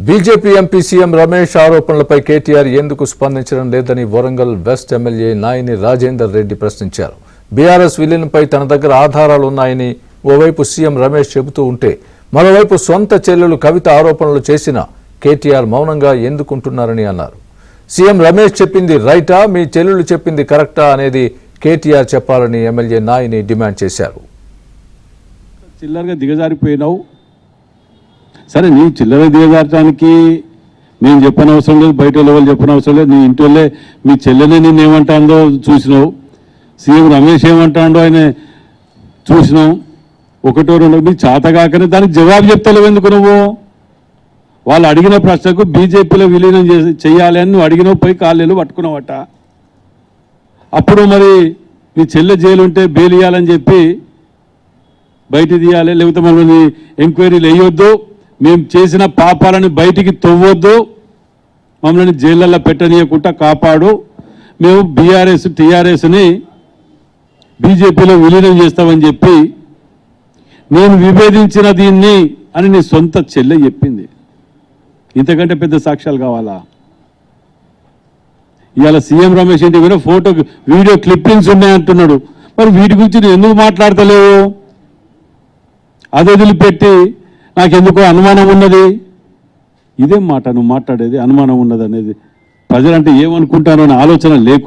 BJP MP CM Ramesh ఆరోపణలపై కేటీఆర్ ఎందుకు స్పందించడం లేదని వరంగల్ వెస్ట్ ఎమ్మెల్యే నాయని రాజేందర్ రెడ్డి ప్రశ్నించారు. బీఆర్ఎస్ విలీనంపై తన దగ్గర ఆధారాలు ఉన్నాయని ఓవైపు సీఎం రమేష్ చెబుతూ ఉంటే మరోవైపు సొంత చెల్లెలు కవిత ఆరోపణలు చేసిన కేటీఆర్ మౌనంగా ఎందుకుంటున్నారని అన్నారు. సీఎం రమేష్ చెప్పింది రైటా, మీ చెల్లెలు చెప్పింది కరెక్టా అనేది కేటీఆర్ చెప్పాలని ఎమ్మెల్యే నాయని డిమాండ్ చేశారు. చిల్లరగా దిగజారిపోయినావు, సరే నీ చిల్లర దిగజారటానికి మేము చెప్పనవసరం లేదు, బయట వాళ్ళు చెప్పనవసరం లేదు. నీ ఇంటి వాళ్ళే మీ చెల్లెనే నేను ఏమంటాడో చూసినావు, సీఎం రమేష్ ఏమంటాడో ఆయన చూసినావు. ఒకటో రెండో నీ చేతగాకనే దానికి జవాబు చెప్తలేవు ఎందుకు నువ్వు? వాళ్ళు అడిగిన ప్రశ్నకు బీజేపీలో విలీనం చేయాలి అని నువ్వు అడిగినావు, పోయి కాళ్ళు పట్టుకున్నావట. అప్పుడు మరి నీ చెల్లె జైలు ఉంటే బెయిల్ ఇవ్వాలని చెప్పి బయట తీయాలి, లేకపోతే మమ్మల్ని ఎంక్వైరీలు వేయొద్దు, మేము చేసిన పాపాలను బయటికి తవ్వొద్దు, మమ్మల్ని జైళ్ళల్లో పెట్టనీయకుండా కాపాడు, మేము బీఆర్ఎస్ టీఆర్ఎస్ని బీజేపీలో విలీనం చేస్తామని చెప్పి నేను విభేదించిన దీన్ని అని నీ సొంత చెల్లె చెప్పింది. ఇంతకంటే పెద్ద సాక్ష్యాలు కావాలా? ఇవాళ సీఎం రమేష్ ఇంటి మీద ఫోటో వీడియో క్లిప్పింగ్స్ ఉన్నాయంటున్నాడు. మరి వీటి గురించి నువ్వు ఎందుకు మాట్లాడతలేవు? అది వదిలిపెట్టి నాకెందుకో అనుమానం ఉన్నది, ఇదేం మాట నువ్వు మాట్లాడేది? అనుమానం ఉన్నది అనేది ప్రజలంటే ఏమనుకుంటారో అనే ఆలోచన లేకు.